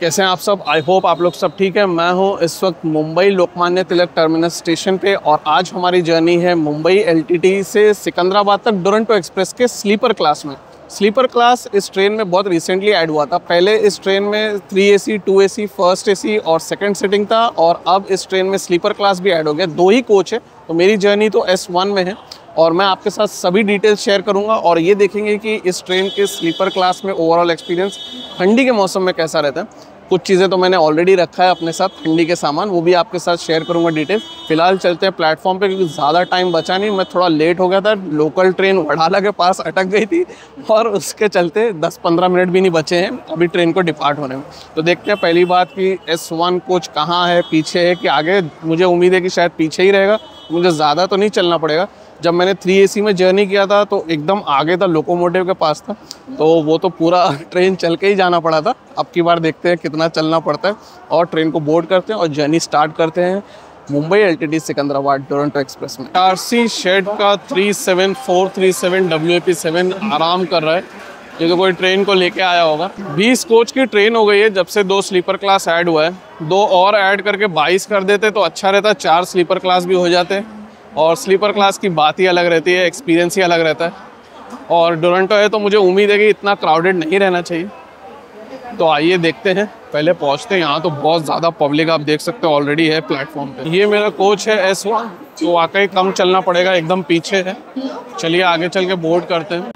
कैसे हैं आप सब। आई होप आप लोग सब ठीक है। मैं हूं इस वक्त मुंबई लोकमान्य तिलक टर्मिनस स्टेशन पे और आज हमारी जर्नी है मुंबई एलटीटी से सिकंदराबाद तक दुरंतो एक्सप्रेस के स्लीपर क्लास में। स्लीपर क्लास इस ट्रेन में बहुत रिसेंटली ऐड हुआ था। पहले इस ट्रेन में 3 AC 2 AC फर्स्ट AC और सेकंड सीटिंग था और अब इस ट्रेन में स्लीपर क्लास भी ऐड हो गया। 2 ही कोच है, तो मेरी जर्नी तो S1 में है और मैं आपके साथ सभी डिटेल्स शेयर करूंगा और ये देखेंगे कि इस ट्रेन के स्लीपर क्लास में ओवरऑल एक्सपीरियंस ठंडी के मौसम में कैसा रहता है। कुछ चीज़ें तो मैंने ऑलरेडी रखा है अपने साथ ठंडी के सामान, वो भी आपके साथ शेयर करूंगा डिटेल। फिलहाल चलते हैं प्लेटफॉर्म पे क्योंकि ज़्यादा टाइम बचा नहीं, मैं थोड़ा लेट हो गया था। लोकल ट्रेन वडाला के पास अटक गई थी और उसके चलते 10-15 मिनट भी नहीं बचे हैं अभी ट्रेन को डिपार्ट होने में। तो देखते हैं पहली बात कि S1 कोच कहाँ है, पीछे है कि आगे। मुझे उम्मीद है कि शायद पीछे ही रहेगा, मुझे ज़्यादा तो नहीं चलना पड़ेगा। जब मैंने 3 AC में जर्नी किया था तो एकदम आगे था, लोकोमोटिव के पास था, तो वो तो पूरा ट्रेन चल के ही जाना पड़ा था। अब की बार देखते हैं कितना चलना पड़ता है और ट्रेन को बोर्ड करते हैं और जर्नी स्टार्ट करते हैं मुंबई एलटीटी सिकंदराबाद दुरंतो एक्सप्रेस में। आरसी शेड का 37437 WAP7 आराम कर रहा है। ये तो कोई ट्रेन को लेके आया होगा। 20 कोच की ट्रेन हो गई है जब से 2 स्लीपर क्लास ऐड हुआ है। 2 और ऐड करके 22 कर देते तो अच्छा रहता, 4 स्लीपर क्लास भी हो जाते और स्लीपर क्लास की बात ही अलग रहती है, एक्सपीरियंस ही अलग रहता है। और दुरंतो है तो मुझे उम्मीद है कि इतना क्राउडेड नहीं रहना चाहिए। तो आइए देखते हैं, पहले पहुंचते हैं। यहाँ तो बहुत ज़्यादा पब्लिक आप देख सकते हो ऑलरेडी है प्लेटफॉर्म पे। ये मेरा कोच है S1, तो वाकई कम चलना पड़ेगा, एकदम पीछे है। चलिए आगे चल के बोर्ड करते हैं।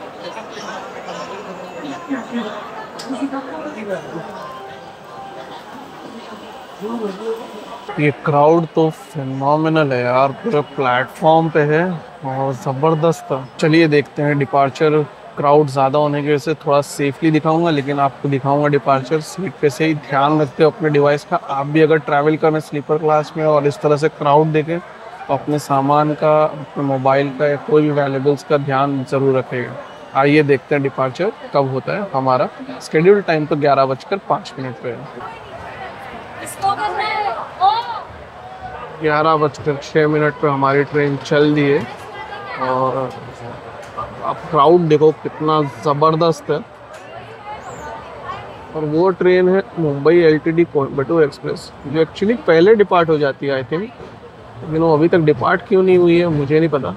ये क्राउड तो फिनोमिनल है यार, पूरे प्लेटफॉर्म पे है और ज़बरदस्त। चलिए देखते हैं डिपार्चर। क्राउड ज़्यादा होने की वजह से थोड़ा सेफली दिखाऊंगा, लेकिन आपको दिखाऊंगा डिपार्चर सीट पे से ही। ध्यान रखते हो अपने डिवाइस का। आप भी अगर ट्रैवल करें स्लीपर क्लास में और इस तरह से क्राउड देखें तो अपने सामान का, अपने मोबाइल का या कोई भी वैल्यूबल्स का ध्यान ज़रूर रखेगा। आइए देखते हैं डिपार्चर कब होता है। हमारा शेड्यूल टाइम तो 11:05 पे है। 11:06 पे हमारी ट्रेन चल दी है और अब क्राउड देखो कितना ज़बरदस्त है। और वो ट्रेन है मुंबई एलटीटी कोयम्बटूर एक्सप्रेस, जो एक्चुअली पहले डिपार्ट हो जाती है आई थिंक, लेकिन वो अभी तक डिपार्ट क्यों नहीं हुई है मुझे नहीं पता।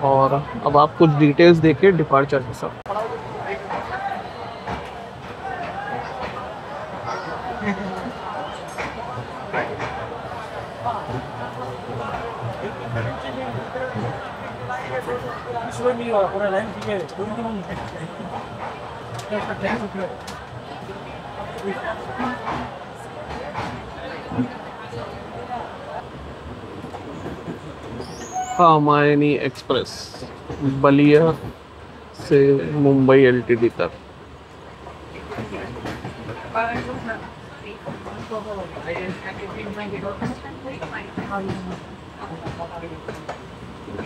और अब आप कुछ डिटेल्स देखिए डिपार्चर के साथ। कामायनी एक्सप्रेस बलिया से मुंबई एलटीटी तक।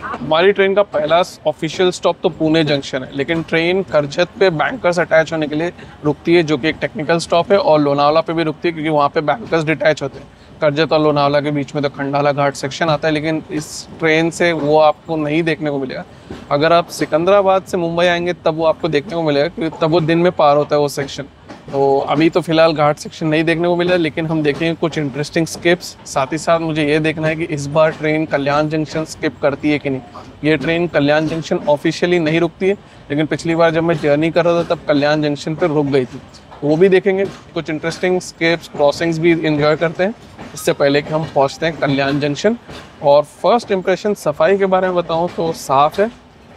हमारी ट्रेन का पहला ऑफिशियल स्टॉप तो पुणे जंक्शन है, लेकिन ट्रेन करजत पे बैंकर्स अटैच होने के लिए रुकती है, जो कि एक टेक्निकल स्टॉप है। और लोनावला पे भी रुकती है क्योंकि वहाँ पे बैंकर्स डिटैच होते हैं। करजत और लोनावला के बीच में तो खंडाला घाट सेक्शन आता है, लेकिन इस ट्रेन से वो आपको नहीं देखने को मिलेगा। अगर आप सिकंदराबाद से मुंबई आएंगे तब वो आपको देखने को मिलेगा, क्योंकि तब वो दिन में पार होता है वो सेक्शन। तो अभी तो फिलहाल घाट सेक्शन नहीं देखने को मिला, लेकिन हम देखेंगे कुछ इंटरेस्टिंग स्किप्स। साथ ही साथ मुझे ये देखना है कि इस बार ट्रेन कल्याण जंक्शन स्किप करती है कि नहीं। ये ट्रेन कल्याण जंक्शन ऑफिशियली नहीं रुकती है, लेकिन पिछली बार जब मैं जर्नी कर रहा था तब कल्याण जंक्शन पर रुक गई थी। वो भी देखेंगे, कुछ इंटरेस्टिंग स्केप्स, क्रॉसिंग्स भी एंजॉय करते हैं इससे पहले कि हम पहुंचते हैं कल्याण जंक्शन। और फर्स्ट इंप्रेशन सफाई के बारे में बताऊं तो साफ़ है।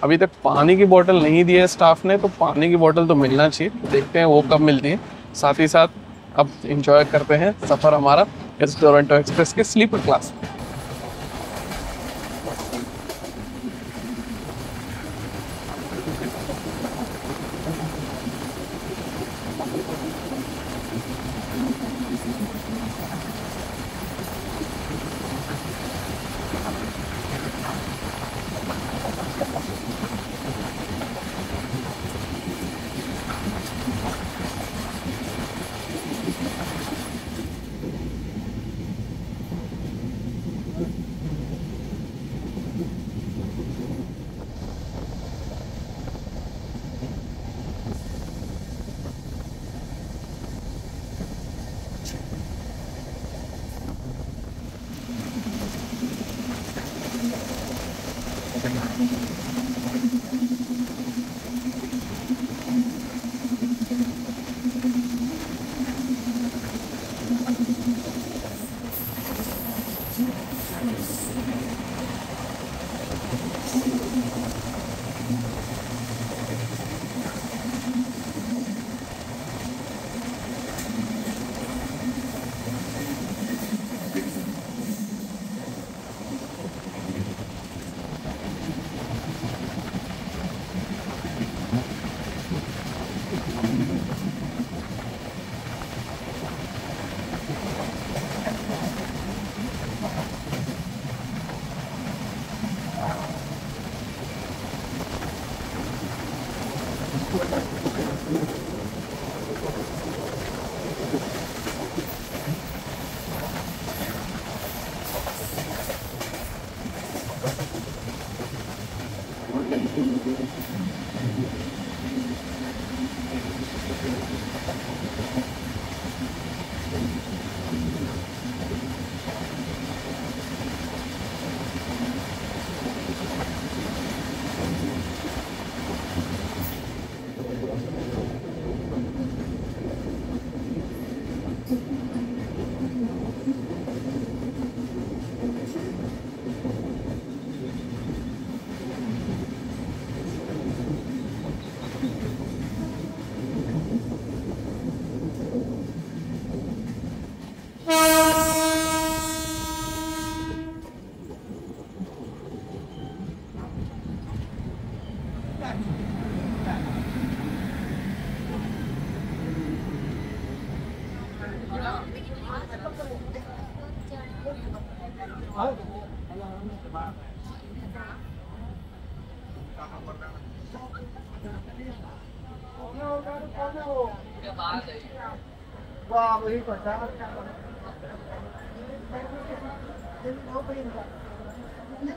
अभी तक पानी की बोतल नहीं दी है स्टाफ ने, तो पानी की बोतल तो मिलना चाहिए, देखते हैं वो कब मिलती है। साथ ही साथ अब एंजॉय करते हैं सफ़र हमारा इस दुरंतो एक्सप्रेस के स्लीपर क्लास में।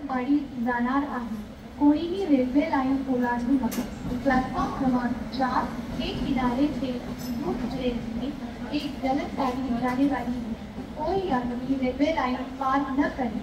बड़ी जाणार आहे कोणीही रेल्वे लाईन ओलांडू नका प्लॅटफॉर्म क्रमांक 4 के किनारे से दूर ट्रेन में एक गलत गाड़ी जाने वाली है कोई यात्री रेलवे लाइन पार न करें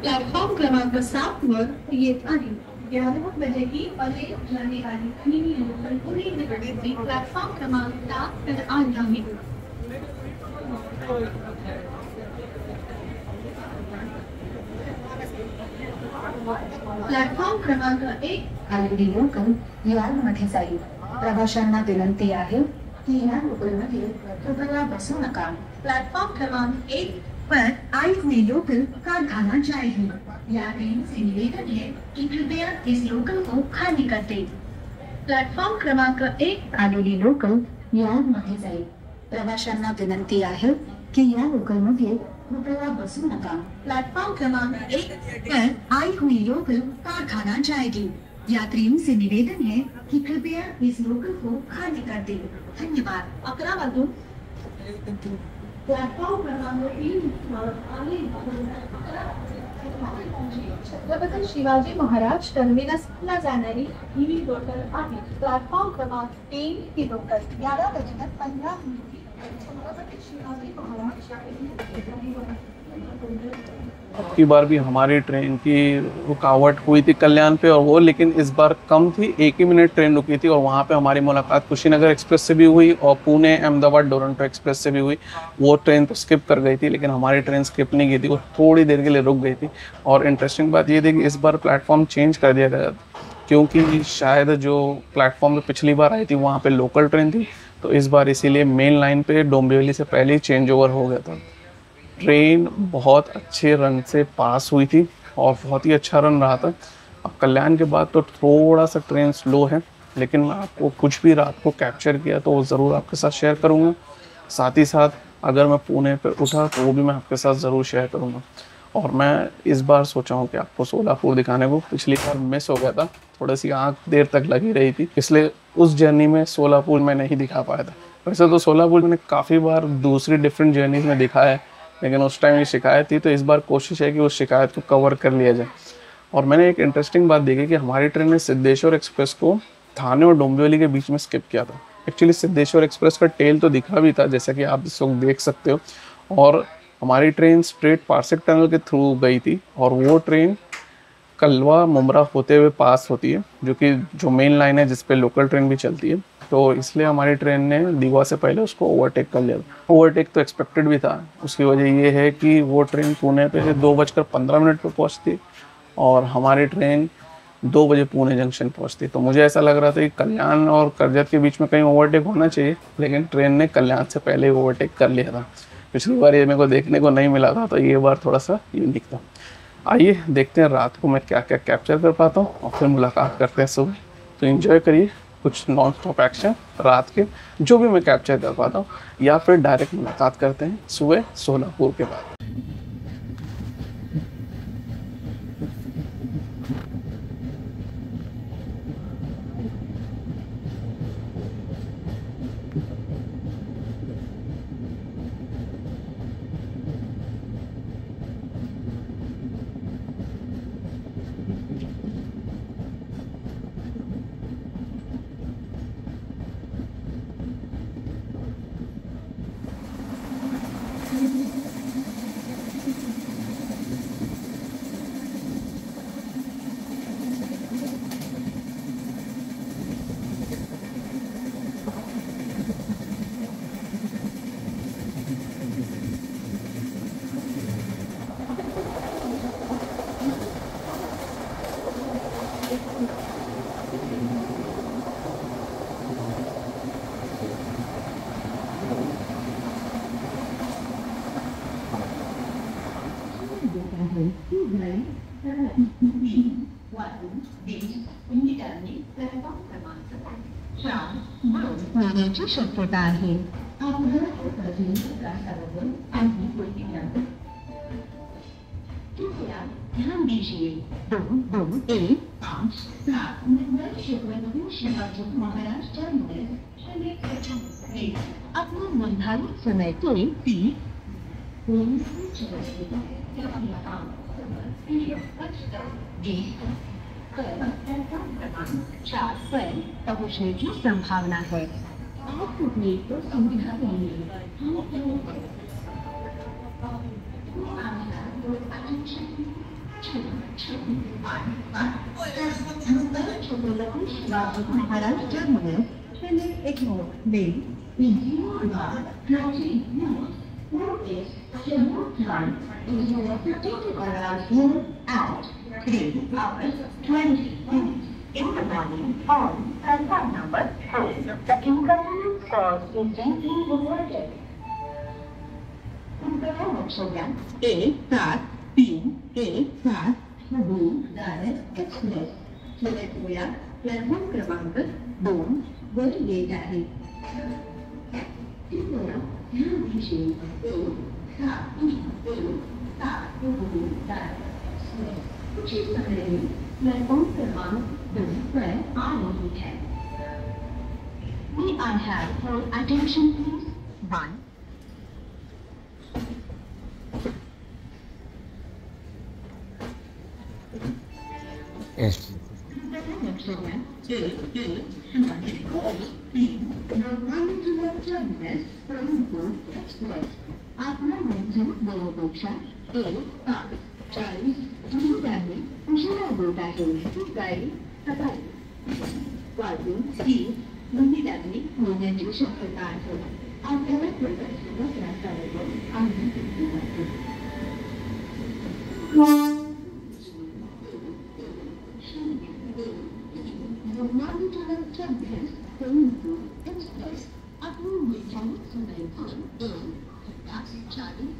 प्लॅटफॉर्म क्रमांक 7 वर येत आहे 11 बजे की पहले जाने वाली मिनी लोकल पूरी दिल्ली प्लॅटफॉर्म क्रमांक 7 पर आ रही है प्लॅटफॉर्म क्रमांक 1 खाली लोकल यार्डमध्ये जाईल प्रवाशांना विनंती आहे की या लोकलमध्ये कृपया बसू नका प्लेटफॉर्म क्रमांक 1 पर आई हुई लोकल कारखाना जाएगी या ट्रेन से निवेदन है कि कृपया इस लोकल को खाली कर दें प्लेटफॉर्म क्रमांक 1 आलेली लोकल यार्डमध्ये जाईल प्रवाशांना विनंती आहे की या लोकलमध्ये कृपया बसू नका प्लेटफॉर्म क्रमांक 1 पर आई हुई लोकल कारखाना जाएगी यात्रियों से निवेदन है कि कृपया इस लोकल को खाली कर दें धन्यवाद 11 वाजून प्लॅटफॉर्म क्रमांक 3 छत्रपती शिवाजी महाराज टर्मिनसला जाणारी ही लोकल आहे प्लॅटफॉर्म क्रमांक 3 ही लोकल 11 वाजून 15 मिनिटे छत्रपती शिवाजी महाराज अब की बार भी हमारी ट्रेन की रुकावट हुई थी कल्याण पे, और वो लेकिन इस बार कम थी, 1 ही मिनट ट्रेन रुकी थी, और वहाँ पे हमारी मुलाकात कुशीनगर एक्सप्रेस से भी हुई और पुणे अहमदाबाद डोरंटो एक्सप्रेस से भी हुई। वो ट्रेन तो स्किप कर गई थी, लेकिन हमारी ट्रेन स्किप नहीं गई थी, वो थोड़ी देर के लिए रुक गई थी। और इंटरेस्टिंग बात ये थी कि इस बार प्लेटफॉर्म चेंज कर दिया गया, क्योंकि शायद जो प्लेटफॉर्म पे पिछली बार आई थी वहाँ पे लोकल ट्रेन थी, तो इस बार इसीलिए मेन लाइन पे डोंबिवली से पहले ही चेंज ओवर हो गया था। ट्रेन बहुत अच्छे रन से पास हुई थी और बहुत ही अच्छा रन रहा था। अब कल्याण के बाद तो थोड़ा सा ट्रेन स्लो है, लेकिन मैं आपको कुछ भी रात को कैप्चर किया तो वो ज़रूर आपके साथ शेयर करूँगा। साथ ही साथ अगर मैं पुणे पे उठा तो वो भी मैं आपके साथ ज़रूर शेयर करूँगा। और मैं इस बार सोचा हूँ कि आपको सोलापुर दिखाने को, पिछली बार मिस हो गया था, थोड़ी सी आँख देर तक लगी रही थी, इसलिए उस जर्नी में सोलापुर मैं नहीं दिखा पाया था। वैसे तो सोलापुर मैंने काफ़ी बार दूसरी डिफरेंट जर्नीज में दिखाया है, लेकिन उस टाइम ये शिकायत थी, तो इस बार कोशिश है कि उस शिकायत को कवर कर लिया जाए। और मैंने एक इंटरेस्टिंग बात देखी कि हमारी ट्रेन ने सिद्धेश्वर एक्सप्रेस को थाने और डोंबिवली के बीच में स्किप किया था। एक्चुअली सिद्धेश्वर एक्सप्रेस का टेल तो दिखा भी था, जैसा कि आप इस वक्त देख सकते हो, और हमारी ट्रेन स्ट्रेट पारसिक टनल के थ्रू गई थी, और वो ट्रेन कलवा मुमरा होते हुए पास होती है, जो मेन लाइन है जिस पे लोकल ट्रेन भी चलती है। तो इसलिए हमारी ट्रेन ने दीवा से पहले उसको ओवरटेक कर लिया। ओवरटेक तो एक्सपेक्टेड भी था, उसकी वजह ये है कि वो ट्रेन पुणे पे 2:15 पर पहुंचती और हमारी ट्रेन 2 बजे पुणे जंक्शन पहुंचती। तो मुझे ऐसा लग रहा था कि कल्याण और करजत के बीच में कहीं ओवरटेक होना चाहिए, लेकिन ट्रेन ने कल्याण से पहले ही ओवरटेक कर लिया था। पिछली बार ये मेरे को देखने को नहीं मिला था, तो ये बार थोड़ा सा यूनिक था। आइए देखते हैं रात को मैं क्या क्या कैप्चर कर पाता हूँ, और फिर मुलाकात करते हैं सुबह। तो एंजॉय करिए कुछ नॉन स्टॉप एक्शन रात के, जो भी मैं कैप्चर कर पाता हूँ, या फिर डायरेक्ट मुलाकात करते हैं सुबह सोलापुर के बाद। होण्याची शक्यता आहे. अगोदर कृपया ध्यान दीजिए. 2-2-1-5-7 मुंबई शिवाजी महाराज टर्मिनस अपना निर्धारित समय के 4 पर पहुंचने की संभावना है. आपको अपनी को सुविधा देंगे. Shivaji Maharaj terminus ignore mail in 0:30 time is your predicted arrival at 3:20 in the morning on platform number 4. The inconvenience caused is gently reverted. Express Solapur platform क्रमांक 2 वर येत आहे. प्लॅटफॉर्म क्रमांक 2 पर आ रही है. May I have your attention please? 1. Yes. Romantic Terminus, Rainbow Express. आपला मंजिल वेळेपेक्षा 1 तास 40 मिनिटांनी उशिरा होत आहे. ही गाडी सकाळी वाजून 30 मिनिटांनी होण्याची शक्यता आहे. आपल्याला प्रवास सुरू करण्याबरोबर आम्ही तुमची Romantic Terminus, Rainbow Express. आपली मंजिल वेळेपेक्षा 1 तास 40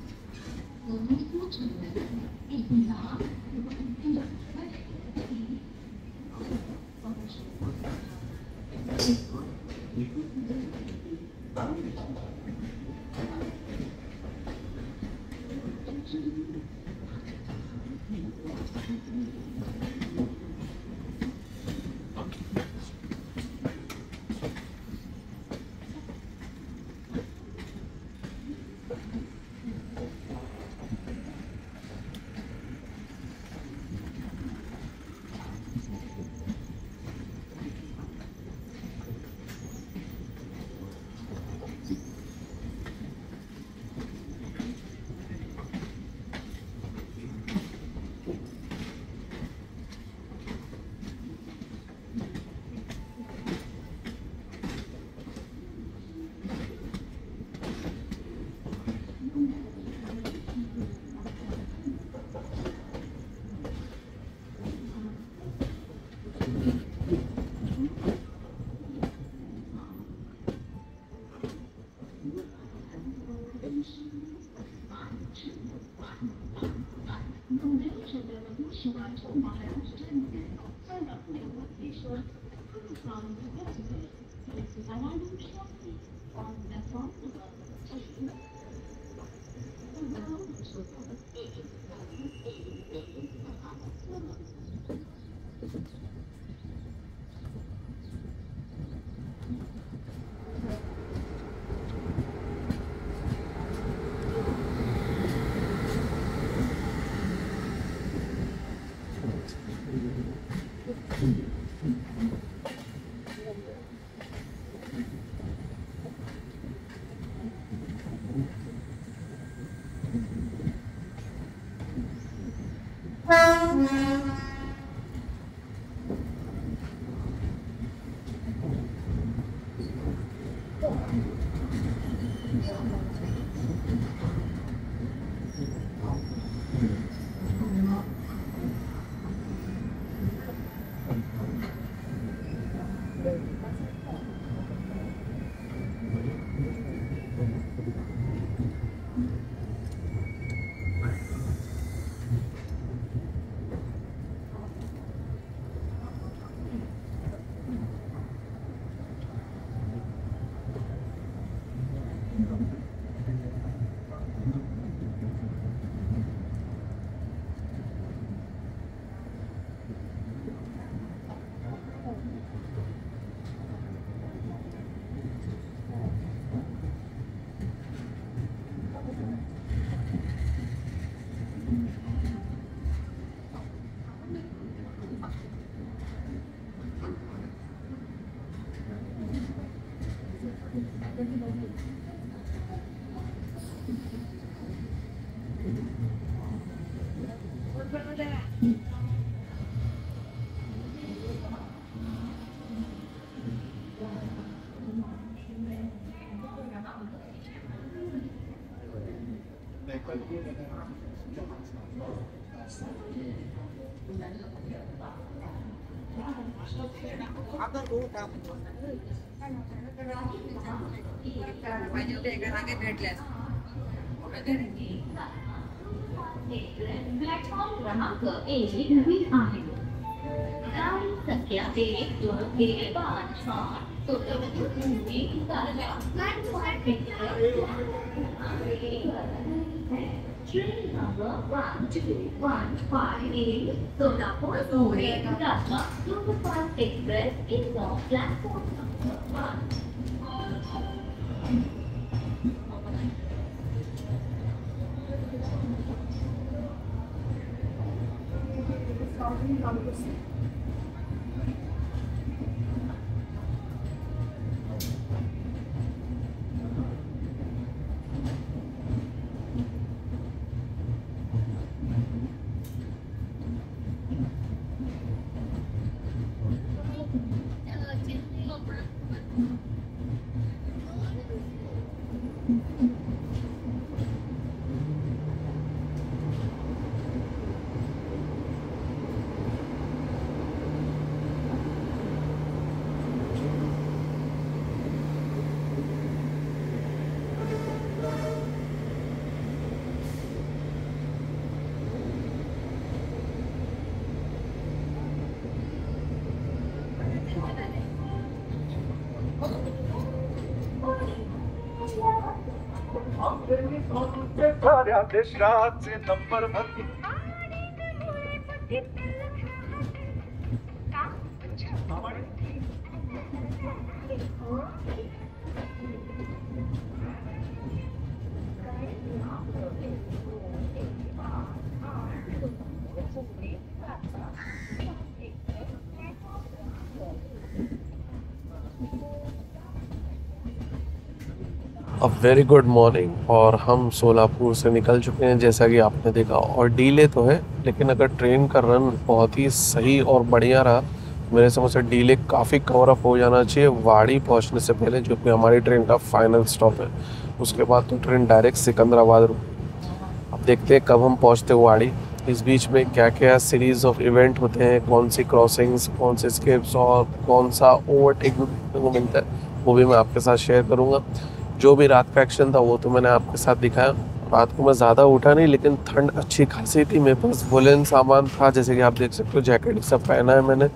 प्लॅटफॉर्म क्रमांक 1 नवीन आहे. गाडी संख्या 1 2 3 5 6 Train number 12158 Solapur Pune Ratna Superfast Express is on platform number 1. देशाचे number one a very good morning. और हम सोलापुर से निकल चुके हैं जैसा कि आपने देखा, और डीले तो है लेकिन अगर ट्रेन का रन बहुत ही सही और बढ़िया रहा, मेरे समझ से डीले काफ़ी कवर अप हो जाना चाहिए वाड़ी पहुंचने से पहले, जो कि हमारी ट्रेन का फाइनल स्टॉप है। उसके बाद तो ट्रेन डायरेक्ट सिकंदराबाद रुकी। अब देखते हैं कब हम पहुंचते वाड़ी। इस बीच में क्या क्या सीरीज़ ऑफ इवेंट होते हैं, कौन सी क्रॉसिंग्स, कौन से स्किप्स और कौन सा ओवरटेक देखने को मिलता है, वो भी मैं आपके साथ शेयर करूँगा। जो भी रात का एक्शन था वो तो मैंने आपके साथ दिखाया। रात को मैं ज़्यादा उठा नहीं, लेकिन ठंड अच्छी खासी थी। मेरे पास वुलन सामान था, जैसे कि आप देख सकते हो, जैकेट सब पहना है मैंने।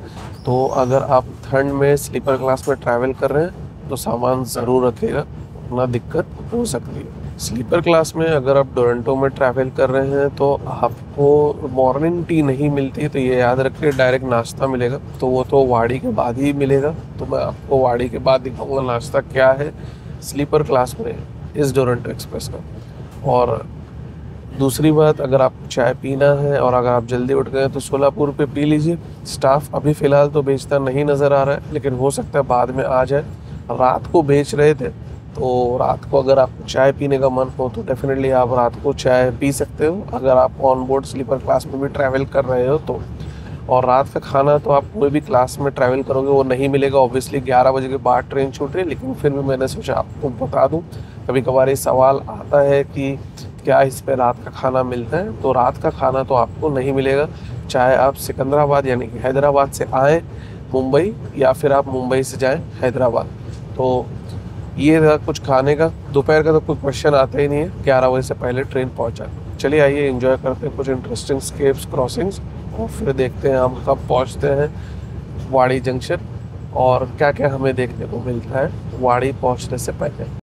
तो अगर आप ठंड में स्लीपर क्लास में ट्रैवल कर रहे हैं तो सामान ज़रूर रखिएगा, वरना दिक्कत हो सकती है। स्लीपर क्लास में अगर आप टोरंटो में ट्रैवल कर रहे हैं तो आपको मॉर्निंग टी नहीं मिलती है, तो ये याद रखिए डायरेक्ट नाश्ता मिलेगा, तो वो तो वाड़ी के बाद ही मिलेगा। तो मैं आपको वाड़ी के बाद दिखाऊंगा नाश्ता क्या है स्लीपर क्लास में इस टोरंटो एक्सप्रेस का। और दूसरी बात, अगर आप चाय पीना है और अगर आप जल्दी उठ गए तो सोलापुर पे पी लीजिए। स्टाफ अभी फ़िलहाल तो बेचता नहीं नज़र आ रहा है, लेकिन हो सकता है बाद में आ जाए। रात को बेच रहे थे, तो रात को अगर आपको चाय पीने का मन हो तो डेफिनेटली आप रात को चाय पी सकते हो, अगर आप ऑन बोर्ड स्लीपर क्लास में भी ट्रैवल कर रहे हो तो। और रात का खाना तो आप कोई भी क्लास में ट्रैवल करोगे वो नहीं मिलेगा, ऑब्वियसली 11 बजे के बाद ट्रेन छूट रही है, लेकिन फिर भी मैंने सोचा आपको बता दूं। कभी कभार ये सवाल आता है कि क्या इस पे रात का खाना मिलता है, तो रात का खाना तो आपको नहीं मिलेगा, चाहे आप सिकंदराबाद यानी कि हैदराबाद से आएँ मुंबई, या फिर आप मुंबई से जाएँ हैदराबाद। तो ये रहा कुछ खाने का। दोपहर का तो कोई क्वेश्चन आता ही नहीं है, 11 बजे से पहले ट्रेन पहुँचा। चलिए आइए एंजॉय करते हैं कुछ इंटरेस्टिंग स्केप्स क्रॉसिंग्स, और फिर देखते हैं हम कब पहुंचते हैं वाड़ी जंक्शन और क्या क्या हमें देखने को मिलता है वाड़ी पहुंचने से पहले।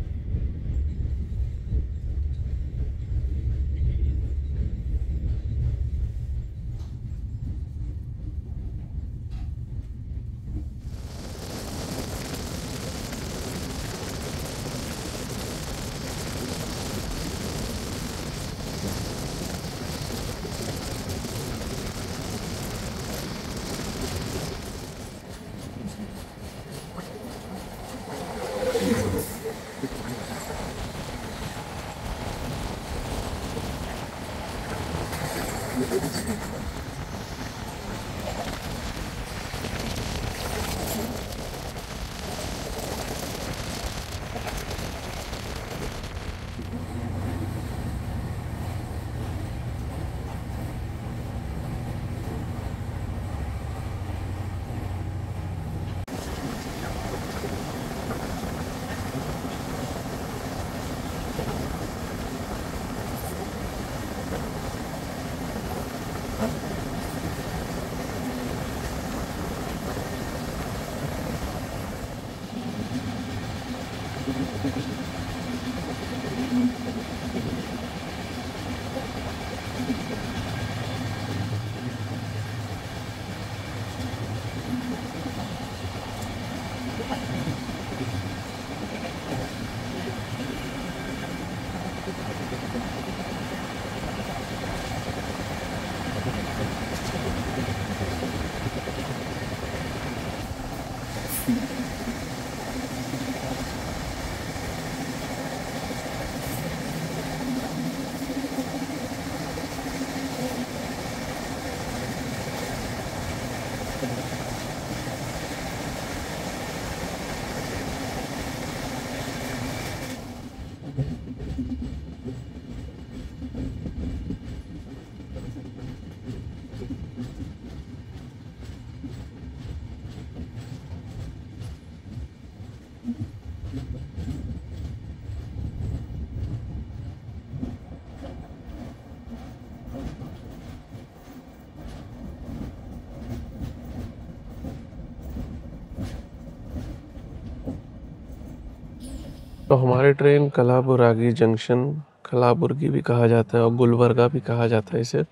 तो हमारी ट्रेन कलाबुरागी जंक्शन, कलाबुर्गी भी कहा जाता है और गुलबर्गा भी कहा जाता है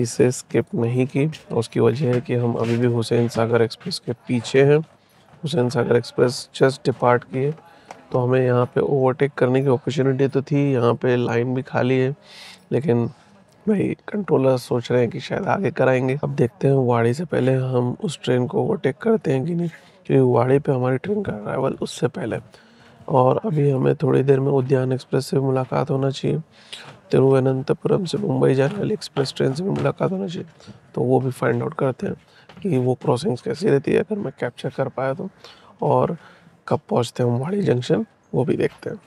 इसे स्किप नहीं की। उसकी वजह है कि हम अभी भी हुसैन सागर एक्सप्रेस के पीछे हैं। Hussain Sagar express just depart किए, तो हमें यहाँ पे ओवरटेक करने की अपॉर्चुनिटी तो थी, यहाँ पे लाइन भी खाली है, लेकिन भाई कंट्रोलर सोच रहे हैं कि शायद आगे कराएंगे। अब देखते हैं वाड़ी से पहले हम उस ट्रेन को ओवरटेक करते हैं कि नहीं, क्योंकि वाड़ी पे हमारी ट्रेन का अराइवल उससे पहले। और अभी हमें थोड़ी देर में उद्यान एक्सप्रेस से मुलाकात होना चाहिए, तिरुवनंतपुरम से मुंबई जाने वाली एक्सप्रेस ट्रेन से भी मुलाकात होना चाहिए। तो वो भी फाइंड आउट करते हैं कि वो क्रॉसिंग्स कैसी रहती है, अगर मैं कैप्चर कर पाया तो, और कब पहुंचते हैं हम वाड़ी जंक्शन, वो भी देखते हैं।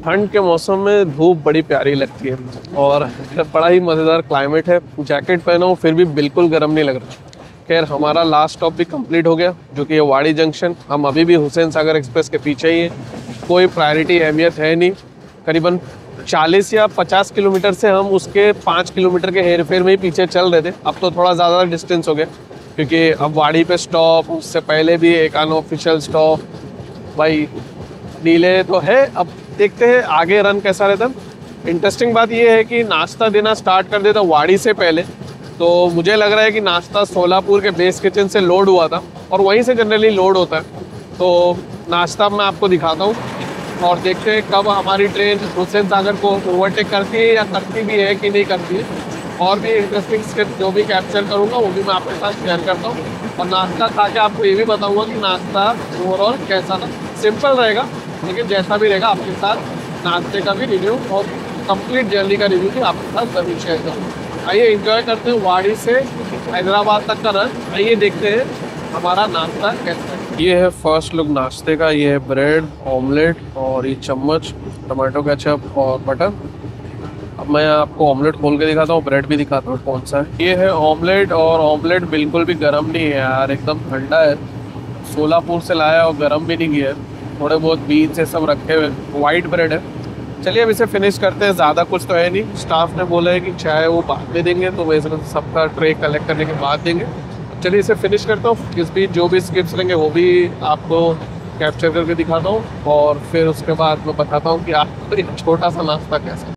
ठंड के मौसम में धूप बड़ी प्यारी लगती है और बड़ा ही मज़ेदार क्लाइमेट है। जैकेट पहना हूँ फिर भी बिल्कुल गर्म नहीं लग रहा। खैर हमारा लास्ट स्टॉप भी कंप्लीट हो गया, जो कि है वाड़ी जंक्शन। हम अभी भी हुसैन सागर एक्सप्रेस के पीछे ही हैं। कोई प्रायोरिटी अहमियत है नहीं। करीबन 40 या 50 किलोमीटर से हम उसके 5 किलोमीटर के हेर फेर में ही पीछे चल रहे थे। अब तो थोड़ा ज़्यादा डिस्टेंस हो गया, क्योंकि अब वाड़ी पे स्टॉप, उससे पहले भी एक अनऑफिशियल स्टॉप। भाई नीले तो है, अब देखते हैं आगे रन कैसा रहता। इंटरेस्टिंग बात यह है कि नाश्ता देना स्टार्ट कर देता वाड़ी से पहले, तो मुझे लग रहा है कि नाश्ता सोलापुर के बेस किचन से लोड हुआ था और वहीं से जनरली लोड होता है। तो नाश्ता मैं आपको दिखाता हूँ और देखते हैं कब हमारी ट्रेन हुसैन सागर को ओवरटेक करती है या करती भी है कि नहीं करती है। और भी इंटरेस्टिंग स्टेप जो भी कैप्चर करूँगा वो भी मैं आपके साथ शेयर करता हूँ। और नाश्ता खा के आपको ये भी बताऊँगा कि नाश्ता ओवरऑल कैसा था। सिंपल रहेगा, लेकिन जैसा भी रहेगा आपके साथ नाश्ते का भी रिव्यू और कंप्लीट जर्नी का रिव्यू भी आपके साथ ज़रूर शेयर करूँगा। आइए एंजॉय करते हैं वाड़ी से हैदराबाद तक का रन। आइए देखते हैं हमारा नाश्ता कैसा है। ये है फर्स्ट लुक नाश्ते का। ये है ब्रेड, ऑमलेट और ये चम्मच, टमाटो केचप और बटर। अब मैं आपको ऑमलेट खोल के दिखाता हूँ, ब्रेड भी दिखाता हूँ कौन सा है। ये है ऑमलेट और ऑमलेट बिल्कुल भी गर्म नहीं है यार, एकदम ठंडा है। सोलापुर से लाया और गर्म भी नहीं किया है। थोड़े बहुत बीन से सब रखे हुए, वाइट ब्रेड है। चलिए अब इसे फिनिश करते हैं। ज़्यादा कुछ तो है नहीं। स्टाफ ने बोला है कि चाय वो बाद में देंगे, तो वैसे सबका ट्रे कलेक्ट करने के बाद देंगे। चलिए इसे फिनिश करता हूँ। इस बीच जो भी स्किप्स रहेंगे वो भी आपको कैप्चर करके दिखाता हूँ और फिर उसके बाद मैं बताता हूँ कि आपको एक छोटा सा नाश्ता कैसा।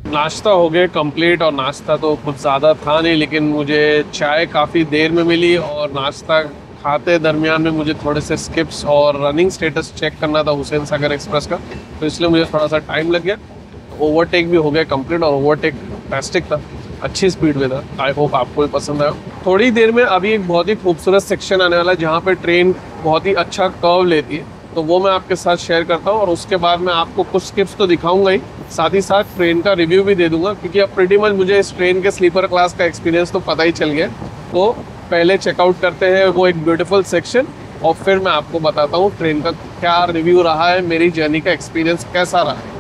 नाश्ता हो गया कंप्लीट, और नाश्ता तो कुछ ज़्यादा था नहीं, लेकिन मुझे चाय काफ़ी देर में मिली और नाश्ता खाते दरमियान में मुझे थोड़े से स्किप्स और रनिंग स्टेटस चेक करना था हुसैन सागर एक्सप्रेस का, तो इसलिए मुझे थोड़ा सा टाइम लग गया। ओवरटेक भी हो गया कंप्लीट, और ओवरटेक फैस्टिक था, अच्छी स्पीड में था। आई होप आपको भी पसंद आया। थोड़ी देर में अभी एक बहुत ही खूबसूरत सेक्शन आने वाला है जहाँ पे ट्रेन बहुत ही अच्छा कर्व लेती है, तो वो मैं आपके साथ शेयर करता हूँ, और उसके बाद मैं आपको कुछ स्किप्स तो दिखाऊंगा ही, साथ ही साथ ट्रेन का रिव्यू भी दे दूंगा, क्योंकि अब प्रीटी मच मुझे इस ट्रेन के स्लीपर क्लास का एक्सपीरियंस तो पता ही चल गया। तो पहले चेकआउट करते हैं वो एक ब्यूटीफुल सेक्शन, और फिर मैं आपको बताता हूँ ट्रेन का क्या रिव्यू रहा है, मेरी जर्नी का एक्सपीरियंस कैसा रहा है।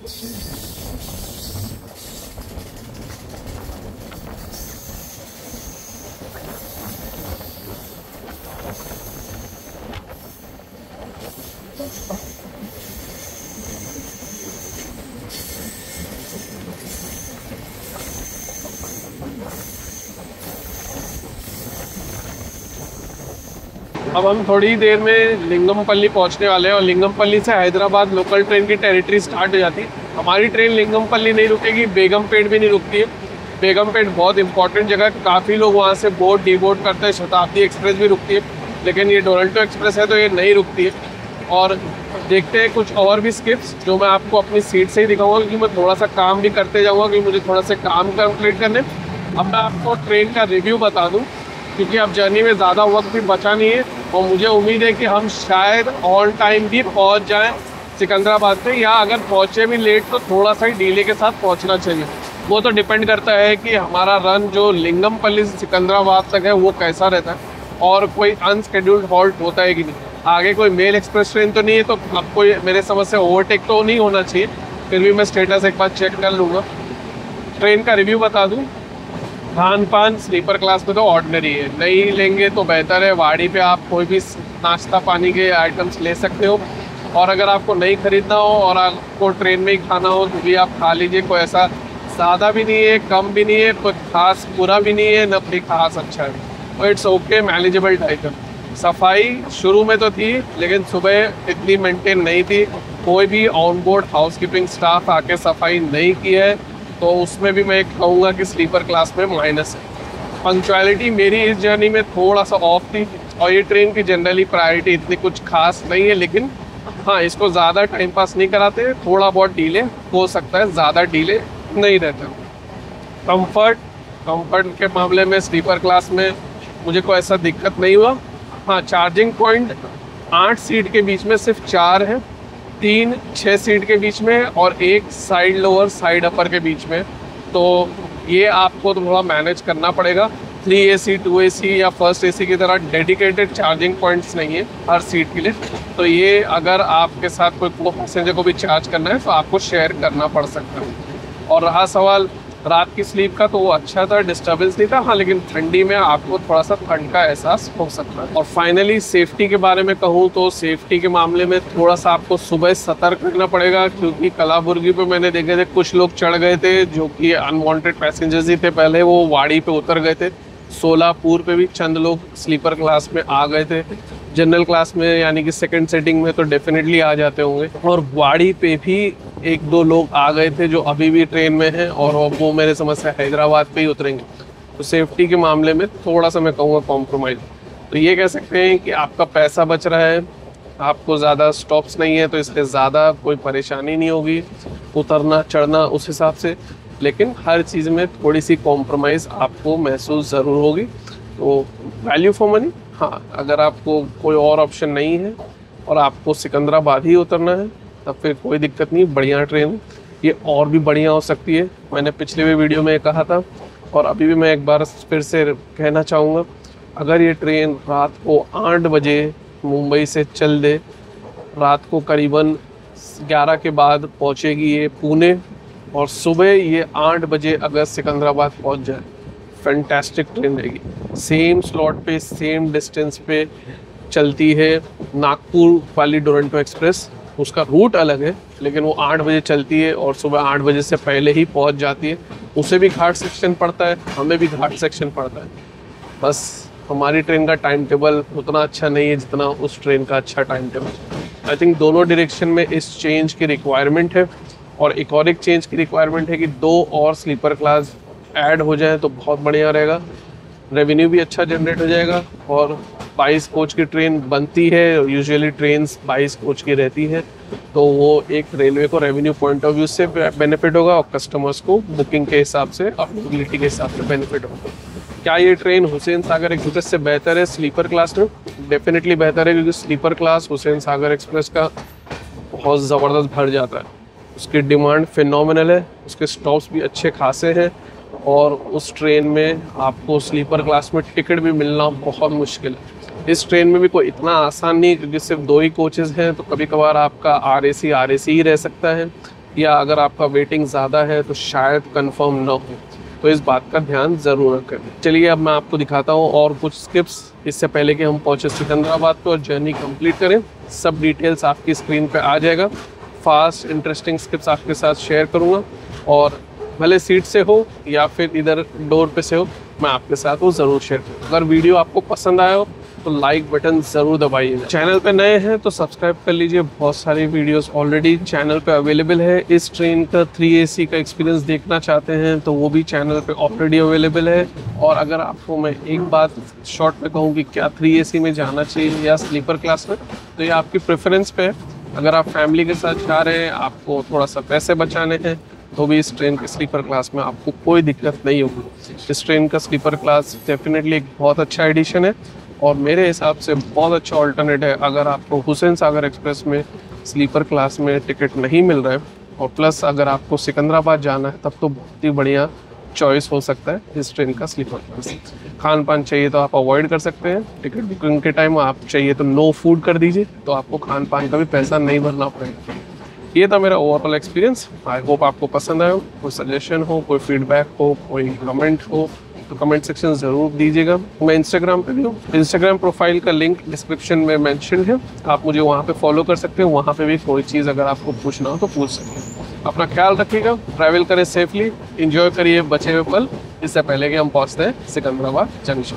अब हम थोड़ी देर में लिंगमपल्ली पहुंचने वाले हैं और लिंगमपल्ली से हैदराबाद लोकल ट्रेन की टेरिटरी स्टार्ट हो जाती है। हमारी ट्रेन लिंगमपल्ली नहीं रुकेगी, बेगमपेट भी नहीं रुकती है। बेगमपेट बहुत इंपॉर्टेंट जगह है, काफ़ी लोग वहाँ से बोर्ड डीबोर्ड करते हैं। शताब्दी एक्सप्रेस भी रुकती है, लेकिन ये डोरंटो एक्सप्रेस है तो ये नहीं रुकती है। और देखते हैं कुछ और भी स्किप्स जो मैं आपको अपनी सीट से ही दिखाऊंगा, क्योंकि मैं थोड़ा सा काम भी करते जाऊँगा, क्योंकि मुझे थोड़ा सा काम कंप्लीट करने। अब मैं आपको ट्रेन का रिव्यू बता दूँ, क्योंकि अब जर्नी में ज़्यादा वक्त भी बचा नहीं है और मुझे उम्मीद है कि हम शायद ऑन टाइम भी पहुंच जाएं सिकंदराबाद पे, या अगर पहुंचे भी लेट तो थोड़ा सा ही डिले के साथ पहुंचना चाहिए। वो तो डिपेंड करता है कि हमारा रन जो लिंगमपल्ली से सिकंदराबाद तक है वो कैसा रहता है और कोई अनस्केड्यूल्ड हॉल्ट होता है कि नहीं। आगे कोई मेल एक्सप्रेस ट्रेन तो नहीं है, तो अब कोई मेरे समझ से ओवरटेक तो नहीं होना चाहिए। फिर भी मैं स्टेटस एक बार चेक कर लूँगा। ट्रेन का रिव्यू बता दूँ, खान पान स्लीपर क्लास में तो ऑर्डिनरी है, नहीं लेंगे तो बेहतर है। वाड़ी पे आप कोई भी नाश्ता पानी के आइटम्स ले सकते हो, और अगर आपको नहीं खरीदना हो और आपको ट्रेन में ही खाना हो तो भी आप खा लीजिए। कोई ऐसा ज़्यादा भी नहीं है, कम भी नहीं है, कोई खास बुरा भी नहीं है, न कोई खास अच्छा है, तो इट्स ओके, मैनेजेबल टाइप है। सफाई शुरू में तो थी, लेकिन सुबह इतनी मेंटेन नहीं थी। कोई भी ऑन बोर्ड हाउसकीपिंग स्टाफ आके सफाई नहीं की है, तो उसमें भी मैं कहूँगा कि स्लीपर क्लास में माइनस है। पंक्चुअलिटी मेरी इस जर्नी में थोड़ा सा ऑफ थी, और ये ट्रेन की जनरली प्रायोरिटी इतनी कुछ खास नहीं है, लेकिन हाँ, इसको ज़्यादा टाइम पास नहीं कराते, थोड़ा बहुत डीले हो सकता है, ज़्यादा डीले नहीं रहता। कंफर्ट के मामले में स्लीपर क्लास में मुझे कोई ऐसा दिक्कत नहीं हुआ। हाँ, चार्जिंग पॉइंट 8 सीट के बीच में सिर्फ 4 है, 3 6 सीट के बीच में और 1 साइड लोअर साइड अपर के बीच में, तो ये आपको थोड़ा मैनेज करना पड़ेगा। 3 AC 2 AC या फर्स्ट AC की तरह डेडिकेटेड चार्जिंग पॉइंट्स नहीं है हर सीट के लिए, तो ये अगर आपके साथ कोई पैसेंजर को भी चार्ज करना है तो आपको शेयर करना पड़ सकता है। और रहा सवाल रात की स्लीप का, तो वो अच्छा था, डिस्टर्बेंस नहीं था। हाँ, लेकिन ठंडी में आपको थोड़ा सा ठंड का एहसास हो सकता है। और फाइनली सेफ्टी के बारे में कहूँ तो सेफ्टी के मामले में थोड़ा सा आपको सुबह सतर्क रहना पड़ेगा, क्योंकि कलाबुर्गी पे मैंने देखे थे कुछ लोग चढ़ गए थे जो कि अनवांटेड पैसेंजर्स ही थे। पहले वो वाड़ी पे उतर गए थे, सोलापुर पे भी चंद लोग स्लीपर क्लास में आ गए थे। जनरल क्लास में यानी कि सेकंड सेटिंग में तो डेफिनेटली आ जाते होंगे, और वाड़ी पे भी 1-2 लोग आ गए थे जो अभी भी ट्रेन में हैं, और वो मेरे समझ से हैदराबाद पे ही उतरेंगे। तो सेफ्टी के मामले में थोड़ा सा मैं कहूँगा कॉम्प्रोमाइज़। तो ये कह सकते हैं कि आपका पैसा बच रहा है, आपको ज़्यादा स्टॉप्स नहीं है, तो इसलिए ज़्यादा कोई परेशानी नहीं होगी उतरना चढ़ना उस हिसाब से, लेकिन हर चीज़ में थोड़ी सी कॉम्प्रोमाइज़ आपको महसूस ज़रूर होगी। तो वैल्यू फॉर मनी। हाँ, अगर आपको कोई और ऑप्शन नहीं है और आपको सिकंदराबाद ही उतरना है तब फिर कोई दिक्कत नहीं, बढ़िया ट्रेन, ये और भी बढ़िया हो सकती है। मैंने पिछले भी वीडियो में कहा था और अभी भी मैं एक बार फिर से कहना चाहूँगा, अगर ये ट्रेन रात को 8 बजे मुंबई से चल दे, रात को करीबन 11 के बाद पहुँचेगी ये पुणे, और सुबह ये 8 बजे अगर सिकंदराबाद पहुँच जाए, फैंटास्टिक ट्रेन रहेगी। सेम स्लॉट पे सेम डिस्टेंस पे चलती है नागपुर वाली डोरंटो एक्सप्रेस, उसका रूट अलग है, लेकिन वो 8 बजे चलती है और सुबह 8 बजे से पहले ही पहुंच जाती है। उसे भी घाट सेक्शन पड़ता है, हमें भी घाट सेक्शन पड़ता है, बस हमारी ट्रेन का टाइम टेबल उतना अच्छा नहीं है जितना उस ट्रेन का अच्छा टाइम टेबल। आई थिंक दोनों डायरेक्शन में इस चेंज की रिक्वायरमेंट है, और एक और चेंज की रिक्वायरमेंट है कि 2 और स्लीपर क्लास ऐड हो जाए तो बहुत बढ़िया रहेगा, रेवेन्यू भी अच्छा जनरेट हो जाएगा। और 22 कोच की ट्रेन बनती है, यूजुअली ट्रेन्स 22 कोच की रहती है, तो वो एक रेलवे को रेवेन्यू पॉइंट ऑफ व्यू से बेनिफिट होगा और कस्टमर्स को बुकिंग के हिसाब से और मोबिलिटी के हिसाब से बेनिफिट होगा। क्या ये ट्रेन हुसैन सागर एक्सप्रेस से बेहतर है स्लीपर क्लास में? डेफिनेटली बेहतर है, क्योंकि sleeper class Hussain Sagar express का बहुत ज़बरदस्त भर जाता है, उसकी डिमांड फिनोमिनल है, उसके स्टॉप्स भी अच्छे खासे हैं, और उस ट्रेन में आपको स्लीपर क्लास में टिकट भी मिलना बहुत मुश्किल है। इस ट्रेन में भी कोई इतना आसान नहीं, क्योंकि सिर्फ 2 ही कोचेज़ हैं, तो कभी कभार आपका RAC ही रह सकता है, या अगर आपका वेटिंग ज़्यादा है तो शायद कंफर्म ना हो, तो इस बात का ध्यान ज़रूर रखें। चलिए अब मैं आपको दिखाता हूँ और कुछ स्किप्स इससे पहले कि हम पहुँचे सिकंदराबाद पे और जर्नी कंप्लीट करें। सब डिटेल्स आपकी स्क्रीन पे आ जाएगा। फास्ट इंटरेस्टिंग स्किप्स आपके साथ शेयर करूँगा और भले सीट से हो या फिर इधर डोर पे से हो, मैं आपके साथ वो ज़रूर शेयर करूँ। अगर वीडियो आपको पसंद आया हो तो लाइक बटन ज़रूर दबाइएगा। चैनल पे नए हैं तो सब्सक्राइब कर लीजिए। बहुत सारी वीडियोस ऑलरेडी चैनल पे अवेलेबल है। इस ट्रेन का 3AC का एक्सपीरियंस देखना चाहते हैं तो वो भी चैनल पे ऑलरेडी अवेलेबल है। और अगर आपको मैं एक बात शॉर्ट में कहूँ कि क्या 3AC में जाना चाहिए या स्लीपर क्लास में, तो ये आपकी प्रेफरेंस पे है। अगर आप फैमिली के साथ जा रहे हैं, आपको थोड़ा सा पैसे बचाने हैं, तो भी इस ट्रेन के स्लीपर क्लास में आपको कोई दिक्कत नहीं होगी। इस ट्रेन का स्लीपर क्लास डेफिनेटली एक बहुत अच्छा एडिशन है और मेरे हिसाब से बहुत अच्छा ऑल्टरनेट है। अगर आपको हुसैन सागर एक्सप्रेस में स्लीपर क्लास में टिकट नहीं मिल रहा है और प्लस अगर आपको सिकंदराबाद जाना है, तब तो बहुत ही बढ़िया चॉइस हो सकता है इस ट्रेन का स्लीपर क्लास। खान पान चाहिए तो आप अवॉइड कर सकते हैं। टिकट बुकिंग के टाइम आप चाहिए तो नो फूड कर दीजिए, तो आपको खान पान का भी पैसा नहीं भरना पड़ेगा। ये था मेरा ओवरऑल एक्सपीरियंस। आई होप आपको पसंद आया हो। कोई सजेशन हो, कोई फीडबैक हो, कोई कमेंट हो तो कमेंट सेक्शन ज़रूर दीजिएगा। मैं इंस्टाग्राम पे भी हूँ। इंस्टाग्राम प्रोफाइल का लिंक डिस्क्रिप्शन में मेंशन है, आप मुझे वहाँ पे फॉलो कर सकते हो। वहाँ पे भी कोई चीज़ अगर आपको पूछना हो तो पूछ सकते हैं। अपना ख्याल रखिएगा, ट्रैवल करें सेफली, इंजॉय करिए बचे हुए पल। इससे पहले कि हम पहुँचते हैं Secunderabad junction.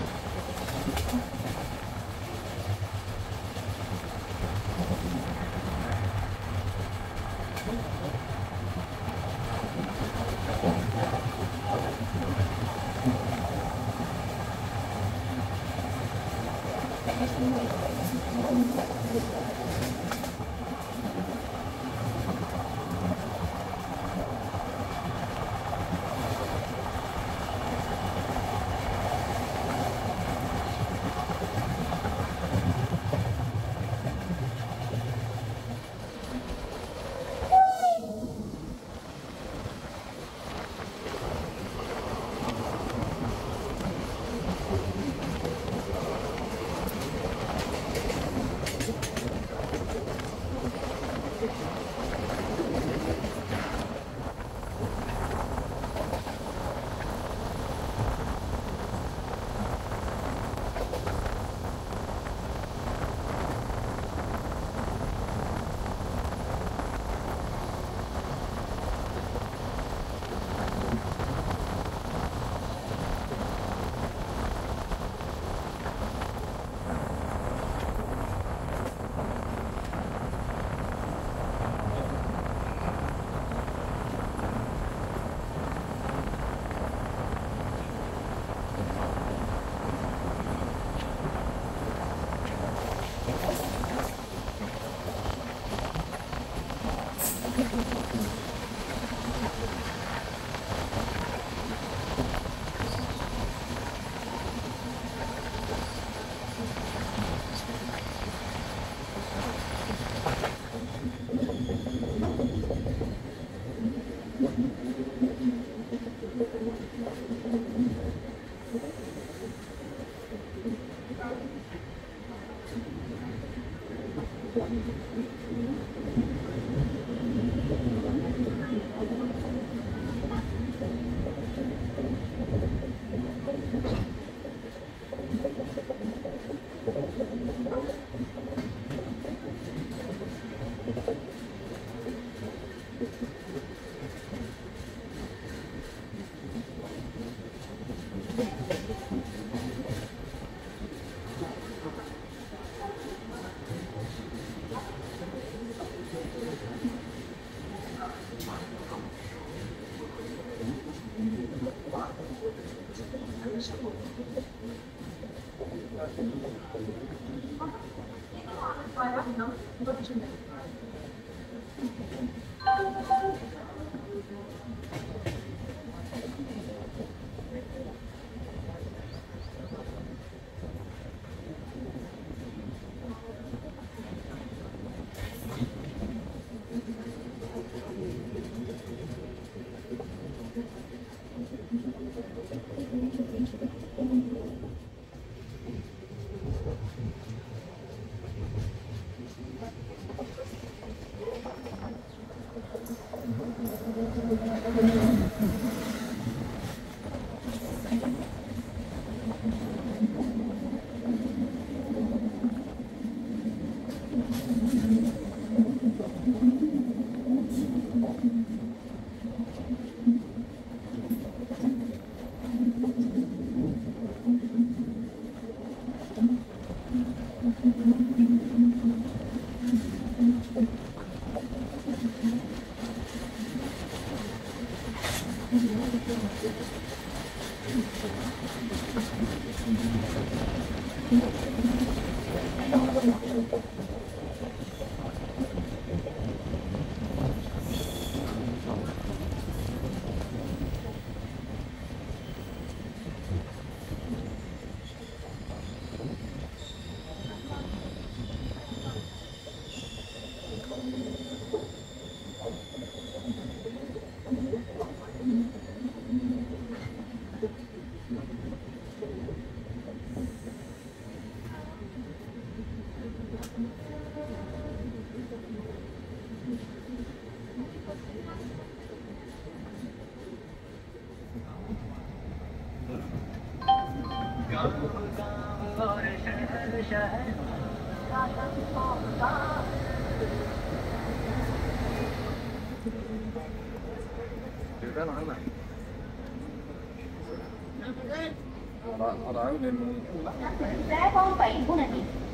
vé bóng bẩy của nền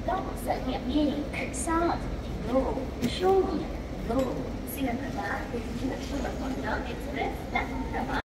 có một sự hiệp nghị sao lộ số lộ xin là các bạn xin là số lượng con nhỏ express